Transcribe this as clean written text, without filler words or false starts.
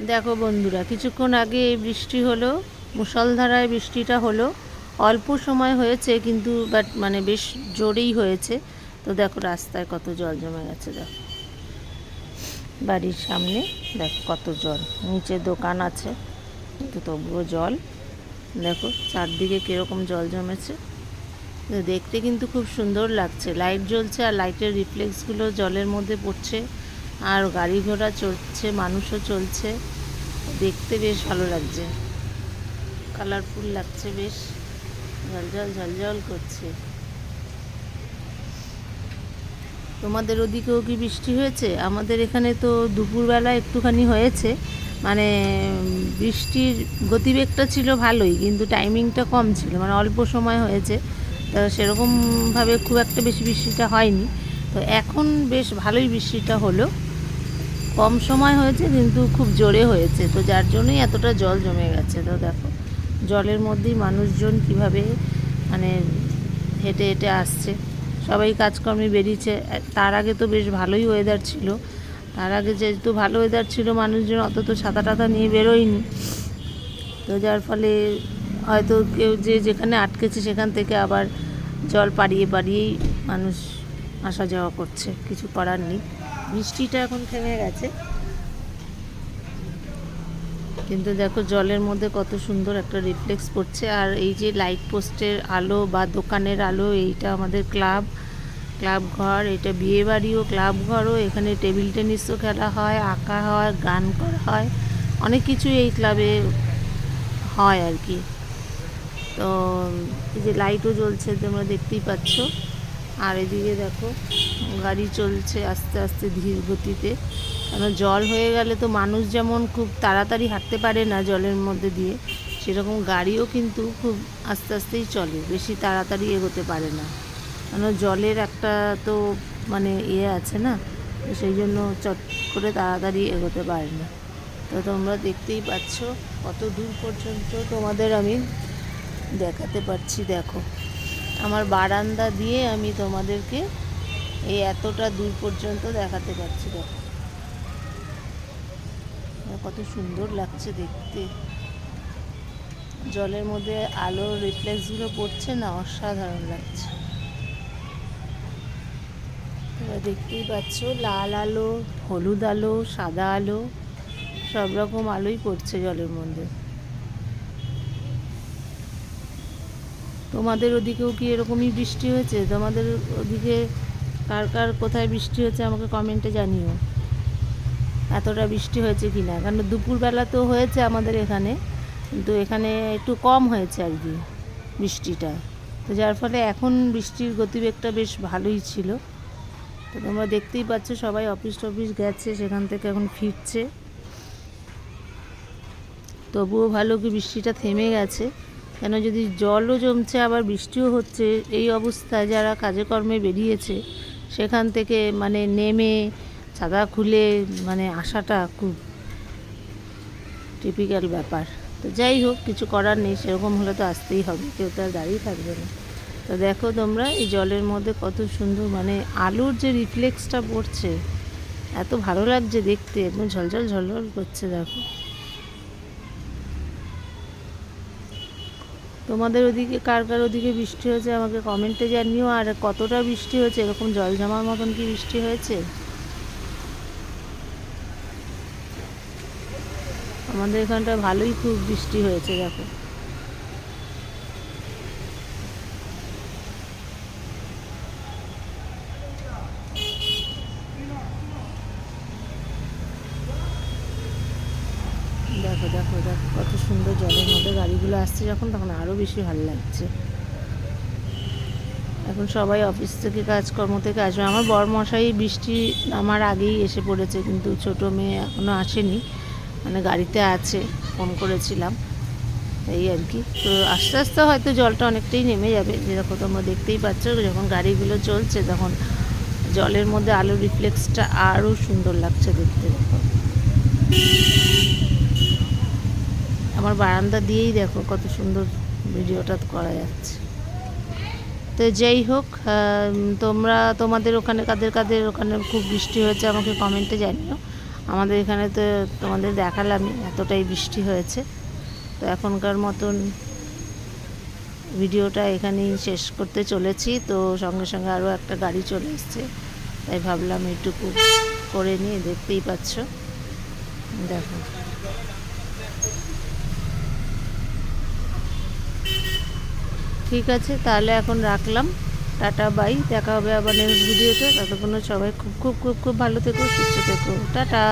দেখো বন্ধুরা, কিছুক্ষণ আগে এই বৃষ্টি হলো, মুষলধারায় বৃষ্টিটা হলো। অল্প সময় হয়েছে কিন্তু মানে বেশ জোরেই হয়েছে। তো দেখো রাস্তায় কত জল জমে গেছে, দেখো বাড়ির সামনে দেখো কত জল, নিচে দোকান আছে কিন্তু তবুও জল। দেখো চারদিকে কীরকম জল জমেছে। দেখতে কিন্তু খুব সুন্দর লাগছে, লাইট জ্বলছে আর লাইটের রিফ্লেক্সগুলো জলের মধ্যে পড়ছে, আর গাড়ি ঘোড়া চলছে, মানুষও চলছে। দেখতে বেশ ভালো লাগছে, কালারফুল লাগছে, বেশ ঝলঝল ঝলঝল করছে। তোমাদের ওদিকেও কি বৃষ্টি হয়েছে? আমাদের এখানে তো দুপুরবেলা একটুখানি হয়েছে, মানে বৃষ্টির গতিবেগটা ছিল ভালোই, কিন্তু টাইমিংটা কম ছিল, মানে অল্প সময় হয়েছে। তা সেরকমভাবে খুব একটা বেশি বৃষ্টিটা হয়নি। তো এখন বেশ ভালোই বৃষ্টিটা হলো, কম সময় হয়েছে কিন্তু খুব জোরে হয়েছে, তো যার জন্যই এতটা জল জমে গেছে। তো দেখো জলের মধ্যেই মানুষজন কিভাবে মানে হেঁটে হেঁটে আসছে, সবাই কাজকর্মে বেরিয়েছে। তার আগে তো বেশ ভালোই ওয়েদার ছিল, তার আগে যেহেতু ভালো ওয়েদার ছিল মানুষজন অত তো ছাতা টাতা নিয়ে বেরোয়নি। তো যার ফলে হয়তো কেউ যে যেখানে আটকেছে সেখান থেকে আবার জল পাড়িয়ে পাড়িয়েই মানুষ আসা যাওয়া করছে, কিছু করার নেই। বৃষ্টিটা এখন থেমে গেছে, কিন্তু দেখো জলের মধ্যে কত সুন্দর একটা রিফ্লেক্স পড়ছে। আর এই যে লাইট পোস্টের আলো বা দোকানের আলো, এইটা আমাদের ক্লাব ঘর, এটা বিয়েবাড়িও ক্লাব ঘরও, এখানে টেবিল টেনিসও খেলা হয়, আঁকা হয়, গান করা হয়, অনেক কিছু এই ক্লাবে হয় আর কি। তো এই যে লাইটও জ্বলছে তোমরা দেখতেই পাচ্ছ, আর এদিকে দেখো গাড়ি চলছে আস্তে আস্তে ধীর গতিতে, কেন জল হয়ে গেলে তো মানুষ যেমন খুব তাড়াতাড়ি হাঁটতে পারে না জলের মধ্যে দিয়ে, সেরকম গাড়িও কিন্তু খুব আস্তে আস্তেই চলে, বেশি তাড়াতাড়ি এগোতে পারে না, কেন জলের একটা তো মানে আছে না, তো সেই জন্য চট করে তাড়াতাড়ি এগোতে পারে না। তো তোমরা দেখতেই পাচ্ছ কত দূর পর্যন্ত তোমাদের আমি দেখাতে পারছি। দেখো আমার বারান্দা দিয়ে আমি তোমাদেরকে এই এতটা দূর পর্যন্ত দেখাতে পারছি। দেখো কত সুন্দর লাগছে দেখতে, জলের মধ্যে আলোর রিফ্লেক্সগুলো পড়ছে না, অসাধারণ লাগছে। তোমরা দেখতেই পাচ্ছ লাল আলো, হলুদ আলো, সাদা আলো, সব রকম আলোই পড়ছে জলের মধ্যে। তোমাদের ওদিকেও কি এরকমই বৃষ্টি হয়েছে? তোমাদের ওদিকে কার কার কোথায় বৃষ্টি হয়েছে আমাকে কমেন্টে জানিও, এতটা বৃষ্টি হয়েছে কি না। কারণ দুপুরবেলা তো হয়েছে আমাদের এখানে, কিন্তু এখানে একটু কম হয়েছে আর কি বৃষ্টিটা, তো যার ফলে এখন বৃষ্টির গতিবেগটা বেশ ভালোই ছিল। তো তোমরা দেখতেই পাচ্ছ সবাই অফিস টফিস গেছে, সেখান থেকে এখন ফিরছে। তবুও ভালো কি বৃষ্টিটা থেমে গেছে, কেন যদি জলও জমছে আবার বৃষ্টিও হচ্ছে, এই অবস্থায় যারা কাজে কর্মে বেরিয়েছে সেখান থেকে মানে নেমে ছাতা খুলে মানে আসাটা খুব টিপিক্যাল ব্যাপার। তো যাই হোক, কিছু করার নেই, সেরকম হলে তো আসতেই হবে, কেউ তো আর দাঁড়িয়ে থাকবে না। তো দেখো তোমরা এই জলের মধ্যে কত সুন্দর মানে আলোর যে রিফ্লেক্সটা পড়ছে, এত ভালো লাগছে দেখতে, একদম ঝলঝল ঝলঝল করছে। দেখো তোমাদের ওদিকে কার কার ওদিকে বৃষ্টি হয়েছে আমাকে কমেন্টে জানিও, আর কতটা বৃষ্টি হয়েছে, এরকম জল জমার মতন কি বৃষ্টি হয়েছে? আমাদের এখানটা ভালোই খুব বৃষ্টি হয়েছে। দেখো দেখো দেখো দেখো কত সুন্দর জলের মধ্যে গাড়িগুলো আসছে যখন, তখন আরও বেশি ভালো লাগছে। এখন সবাই অফিস থেকে কাজকর্ম থেকে আসবে, আমার বরমশাই বৃষ্টি আমার আগেই এসে পড়েছে, কিন্তু ছোটো মেয়ে এখনও আসেনি, মানে গাড়িতে আছে, ফোন করেছিলাম এই আর কি। তো আস্তে আস্তে হয়তো জলটা অনেকটাই নেমে যাবে, যেরকম তোমরা দেখতেই পাচ্ছ যখন গাড়িগুলো চলছে তখন জলের মধ্যে আলো রিফ্লেক্সটা আরও সুন্দর লাগছে দেখতে। দেখো আমার বারান্দা দিয়েই দেখো কত সুন্দর ভিডিওটা করা যাচ্ছে। তো যাই হোক, তোমরা তোমাদের ওখানে কাদের কাদের ওখানে খুব বৃষ্টি হয়েছে আমাকে কমেন্টে জানিও, আমাদের এখানে তো তোমাদের দেখালামই, এতটাই বৃষ্টি হয়েছে। তো এখনকার মতন ভিডিওটা এখানেই শেষ করতে চলেছি। তো সঙ্গে সঙ্গে আরও একটা গাড়ি চলে এসছে, তাই ভাবলাম এইটুকু করে নিয়ে, দেখতেই পাচ্ছ দেখো। ঠিক আছে, তাহলে এখন রাখলাম, টাটা বাই, দেখা হবে আবার নেক্সট ভিডিওতে। ততক্ষণ সবাই খুব খুব খুব খুব ভালো থেকো, সুস্থ থেকো, টাটা।